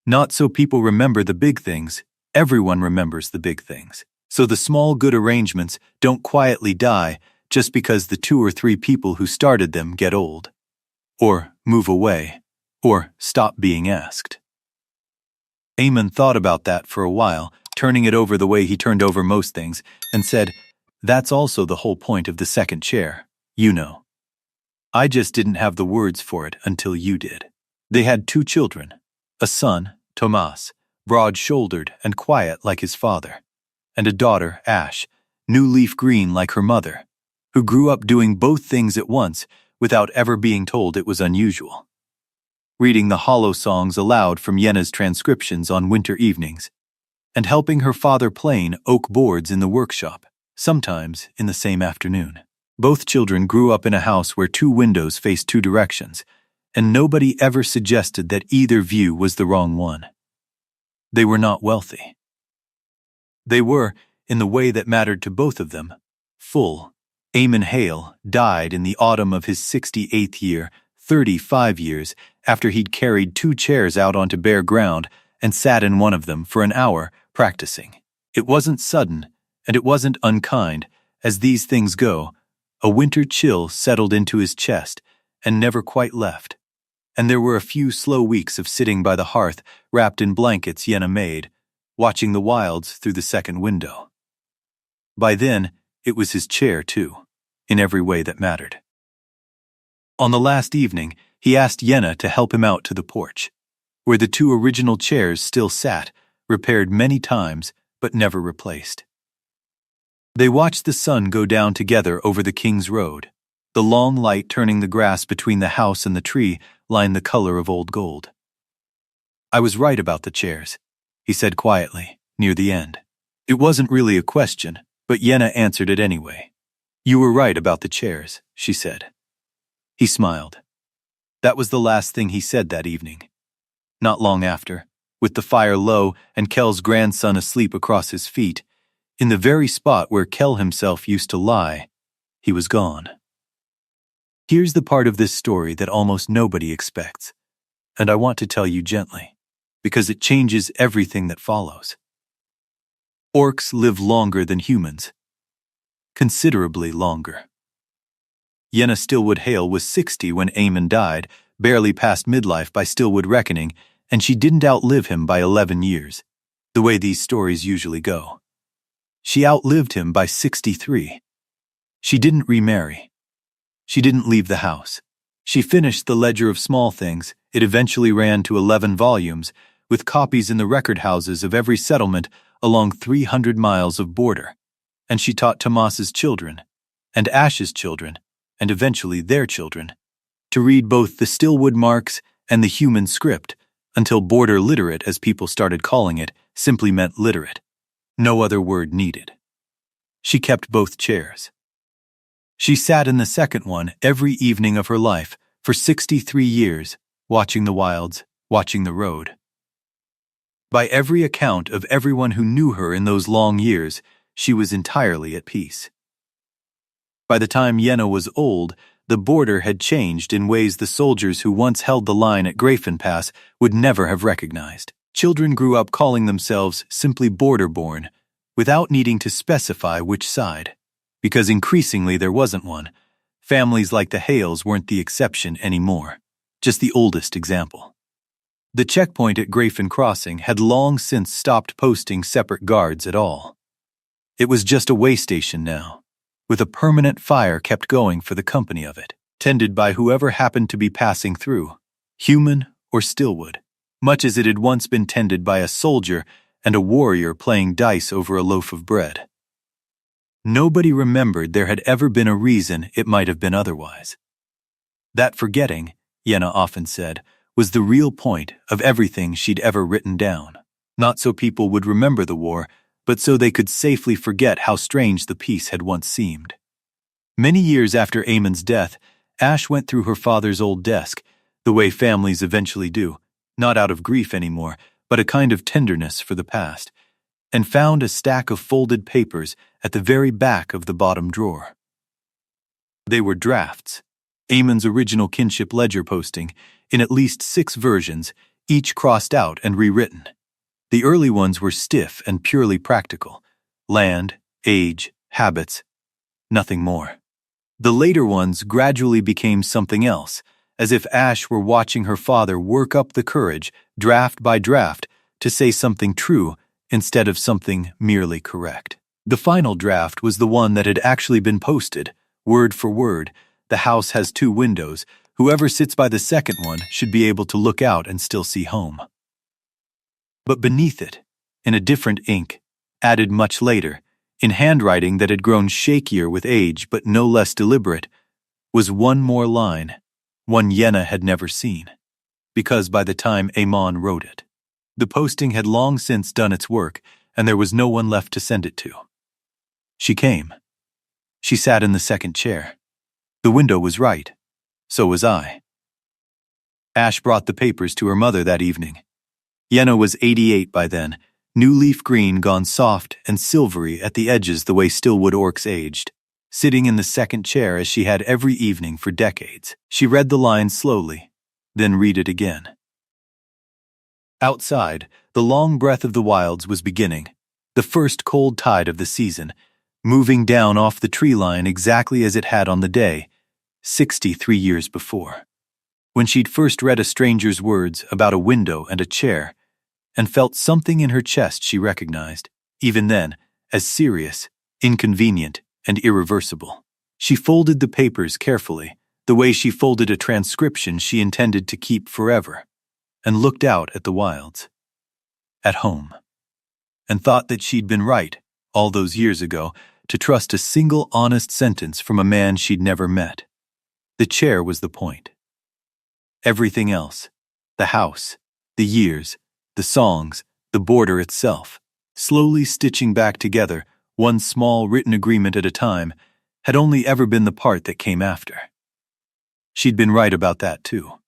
"Not so people remember the big things, everyone remembers the big things. So the small good arrangements don't quietly die just because the 2 or 3 people who started them get old, or move away, or stop being asked." Eamon thought about that for a while, turning it over the way he turned over most things, and said, "That's also the whole point of the second chair, you know. I just didn't have the words for it until you did." They had 2 children, a son, Tomas, broad-shouldered and quiet like his father, and a daughter, Ash, new leaf green like her mother, who grew up doing both things at once without ever being told it was unusual. Reading the hollow songs aloud from Yenna's transcriptions on winter evenings, and helping her father plane oak boards in the workshop, sometimes in the same afternoon. Both children grew up in a house where 2 windows faced 2 directions, and nobody ever suggested that either view was the wrong one. They were not wealthy. They were, in the way that mattered to both of them, full, Eamon Hale died in the autumn of his 68th year, 35 years after he'd carried 2 chairs out onto bare ground and sat in one of them for an hour practicing. It wasn't sudden, and it wasn't unkind. As these things go, a winter chill settled into his chest and never quite left. And there were a few slow weeks of sitting by the hearth, wrapped in blankets Yenna made, watching the wilds through the second window. By then, it was his chair, too, in every way that mattered. On the last evening, he asked Yenna to help him out to the porch, where the 2 original chairs still sat, repaired many times, but never replaced. They watched the sun go down together over the King's Road. The long light turning the grass between the house and the tree lined the color of old gold. "I was right about the chairs," he said quietly, near the end. It wasn't really a question, but Yenna answered it anyway. "You were right about the chairs," she said. He smiled. That was the last thing he said that evening. Not long after, with the fire low and Kel's grandson asleep across his feet, in the very spot where Kel himself used to lie, he was gone. Here's the part of this story that almost nobody expects, and I want to tell you gently, because it changes everything that follows. Orcs live longer than humans. Considerably longer. Yenna Stillwood Hale was 60 when Eamon died, barely past midlife by Stillwood reckoning, and she didn't outlive him by 11 years, the way these stories usually go. She outlived him by 63. She didn't remarry. She didn't leave the house. She finished the Ledger of Small Things. It eventually ran to 11 volumes, with copies in the record houses of every settlement along 300 miles of border. And she taught Tomas's children, and Ash's children, and eventually their children, to read both the Stillwood marks and the human script, until border literate, as people started calling it, simply meant literate. No other word needed. She kept both chairs. She sat in the second one every evening of her life for 63 years, watching the wilds, watching the road. By every account of everyone who knew her in those long years, she was entirely at peace. By the time Yenna was old, the border had changed in ways the soldiers who once held the line at Grafen Pass would never have recognized. Children grew up calling themselves simply border-born, without needing to specify which side, because increasingly there wasn't one. Families like the Hales weren't the exception anymore, just the oldest example. The checkpoint at Grafen Crossing had long since stopped posting separate guards at all. It was just a way station now, with a permanent fire kept going for the company of it, tended by whoever happened to be passing through, human or Stillwood, much as it had once been tended by a soldier and a warrior playing dice over a loaf of bread. Nobody remembered there had ever been a reason it might have been otherwise. That forgetting, Yenna often said, was the real point of everything she'd ever written down. Not so people would remember the war, but so they could safely forget how strange the peace had once seemed. Many years after Eamon's death, Ash went through her father's old desk, the way families eventually do, not out of grief anymore, but a kind of tenderness for the past, and found a stack of folded papers at the very back of the bottom drawer. They were drafts, Eamon's original kinship ledger posting, in at least 6 versions, each crossed out and rewritten. The early ones were stiff and purely practical. Land, age, habits, nothing more. The later ones gradually became something else, as if Ash were watching her father work up the courage, draft by draft, to say something true instead of something merely correct. The final draft was the one that had actually been posted, word for word. The house has 2 windows. Whoever sits by the second one should be able to look out and still see home. But beneath it, in a different ink, added much later, in handwriting that had grown shakier with age but no less deliberate, was one more line, one Yenna had never seen, because by the time Eamon wrote it, the posting had long since done its work, and there was no one left to send it to. She came. She sat in the second chair. The window was right. So was I. Ash brought the papers to her mother that evening. Yenna was 88 by then, new leaf green gone soft and silvery at the edges the way Stillwood orcs aged. sitting in the second chair as she had every evening for decades. She read the lines slowly, then read it again. Outside, the long breath of the wilds was beginning, the first cold tide of the season, moving down off the tree line exactly as it had on the day, 63 years before. When she'd first read a stranger's words about a window and a chair, and felt something in her chest she recognized, even then, as serious, inconvenient, and irreversible. She folded the papers carefully, the way she folded a transcription she intended to keep forever, and looked out at the wilds. At home. And thought that she'd been right, all those years ago, to trust a single honest sentence from a man she'd never met. The chair was the point. Everything else, the house, the years, the songs, the border itself, slowly stitching back together, one small written agreement at a time, had only ever been the part that came after. She'd been right about that too.